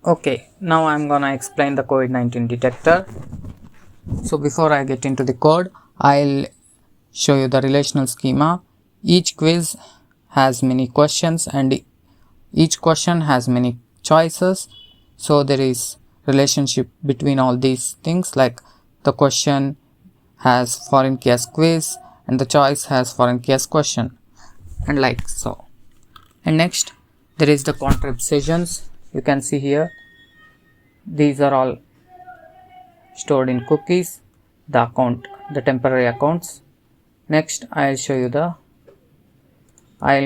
Okay, now I'm gonna explain the COVID-19 detector. So before I get into the code, I'll show you the relational schema. Each quiz has many questions and each question has many choices. So there is relationship between all these things, like the question has foreign key as quiz and the choice has foreign key as question, and like so. And next there is the contrib sessions. You can see here these are all stored in cookies, the temporary accounts. Next I'll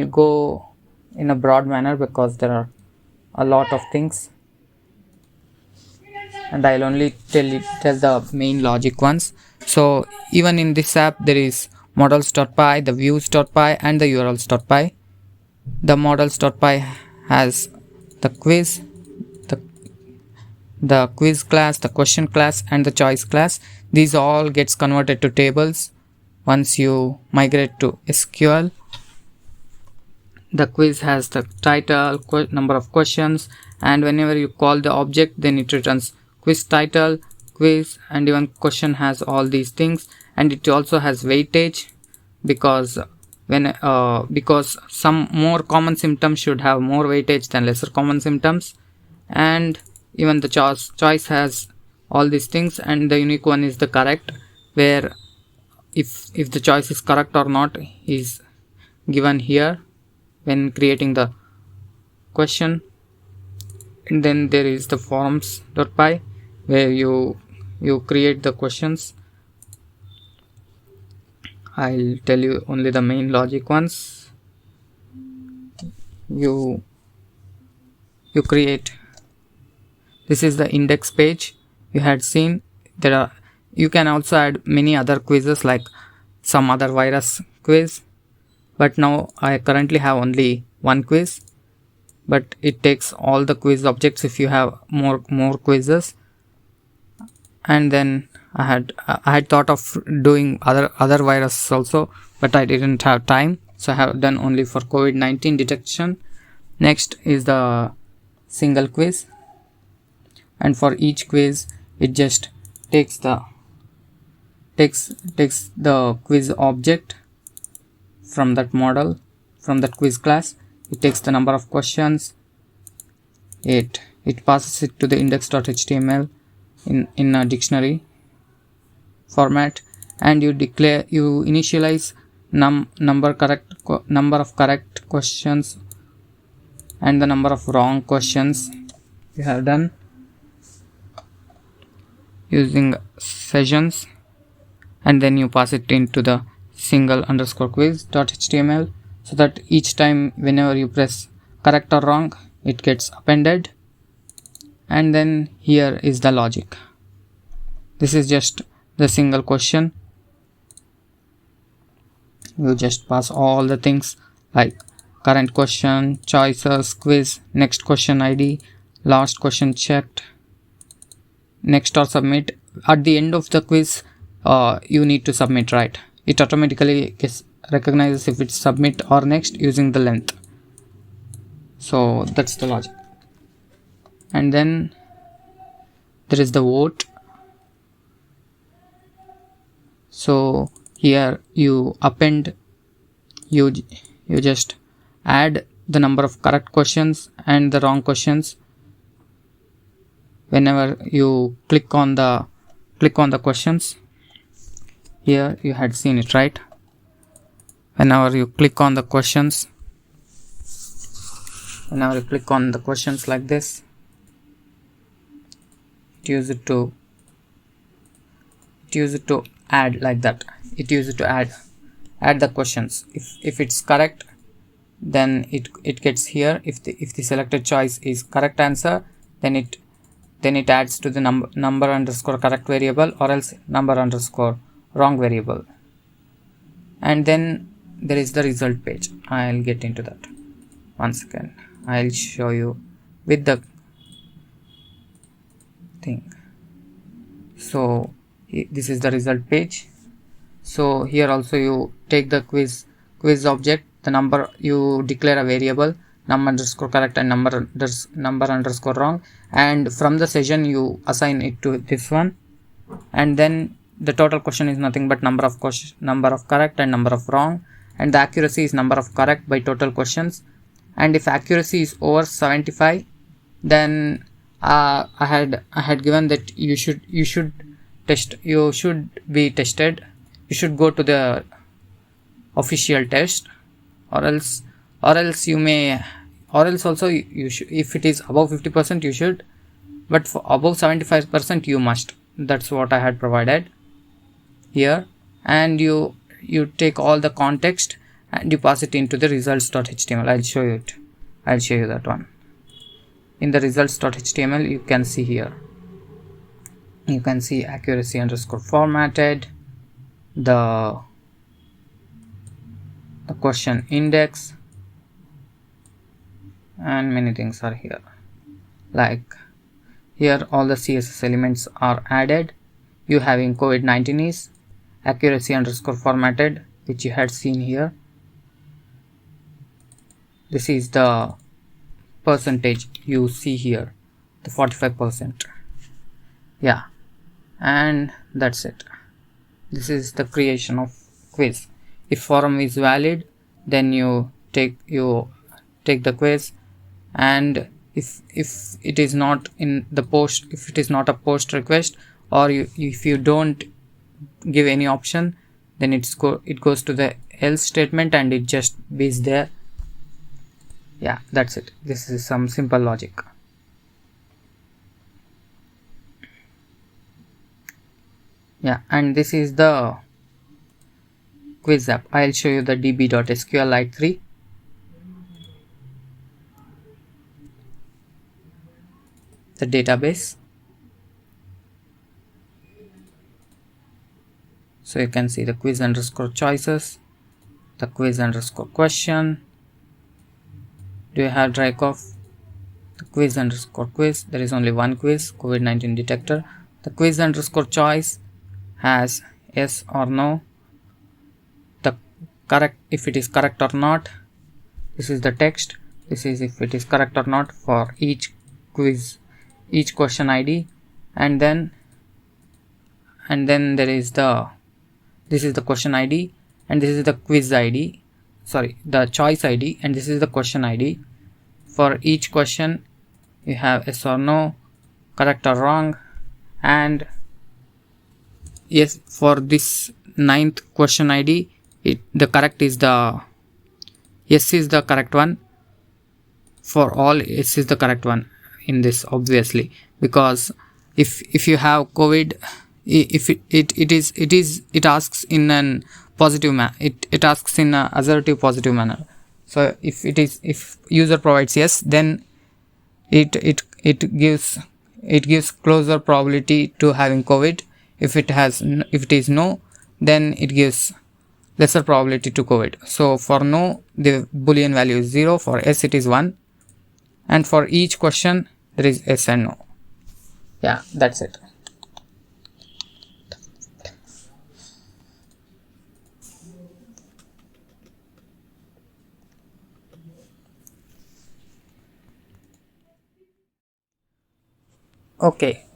go in a broad manner because there are a lot of things and I'll only tell the main logic ones. So even in this app there is models.py, the views.py and the urls.py. The models.py has the quiz, the the quiz class, the question class and the choice class. These all gets converted to tables once you migrate to SQL. The quiz has the title, number of questions, and whenever you call the object then it returns quiz title, quiz, and even question has all these things. And it also has weightage because because some more common symptoms should have more weightage than lesser common symptoms. And even the choice has all these things, and the unique one is the correct, where if the choice is correct or not is given here when creating the question. And then there is the forms.py where you create the questions. I'll tell you only the main logic ones. You create, this is the index page you had seen. You can also add many other quizzes like some other virus quiz, but now I currently have only one quiz, but it takes all the quiz objects if you have more quizzes. And then I had thought of doing other viruses also, but I didn't have time, so I have done only for COVID-19 detection. Next is the single quiz, and for each quiz it just takes the quiz object from that model, from that quiz class. It takes the number of questions, it passes it to the index.html in a dictionary format, and you initialize number of correct questions and the number of wrong questions you have done using sessions, and then you pass it into the single underscore quiz.html, so that each time whenever you press correct or wrong it gets appended. And then here is the logic. This is just the single question. You just pass all the things like current question, choices, quiz, next question ID, last question checked, next or submit. At the end of the quiz you need to submit, right? It automatically recognizes if it's submit or next using the length. So that's the logic. And then there is the vote. So here you append, you just add the number of correct questions and the wrong questions whenever you click on the questions. Here you had seen it, right? Whenever you click on the questions like this, it use it to add like that. It use it to add the questions. If it's correct, then it gets here. If the selected choice is correct answer, then it adds to the number underscore correct variable, or else number underscore wrong variable. And then there is the result page. I'll get into that once again. I'll show you with the thing. So this is the result page. So here also you take the quiz object, the number, you declare a variable correct and number underscore wrong, and from the session you assign it to this one, and then the total question is nothing but number of correct and number of wrong, and the accuracy is number of correct by total questions. And if accuracy is over 75, then I had given that you should be tested. You should go to the official test, or else you may, or else also you should, if it is above 50% you should, but for above 75% you must. That's what I had provided here. And you take all the context and you pass it into the results.html. I'll show you that one. In the results.html you can see here, you can see accuracy underscore formatted, the question index, and many things are here. Like here all the CSS elements are added. You having COVID-19 is accuracy underscore formatted, which you had seen here. This is the percentage you see here, the 45%. Yeah, and that's it. This is the creation of quiz. If form is valid, then you take the quiz, and if it is not in the post, if it is not a post request, or if you don't give any option, then it goes to the else statement and it just is there. Yeah, that's it. This is some simple logic. Yeah, and this is the quiz app. I'll show you the db.sqlite 3. The database. So you can see the quiz underscore choices, the quiz underscore question. Do you have Drykov? The quiz underscore quiz. There is only one quiz, COVID-19 detector. The quiz underscore choice has yes or no, the correct, if it is correct or not. This is the text. This is if it is correct or not for each quiz, each question ID, and then there is this is the question ID, and this is the quiz ID, sorry, the choice ID, and this is the question ID. For each question you have yes or no, correct or wrong, and yes, for this 9th question ID, the correct is the yes is the correct one. For all, yes is the correct one in this, obviously, because if you have COVID, if it asks in an positive manner, it asks in a assertive positive manner. So if user provides yes, then it gives closer probability to having COVID. If it is no, then it gives lesser probability to COVID. So for no, the boolean value is 0. For yes, it is 1. And for each question there is yes and no. Yeah, that's it. Okay.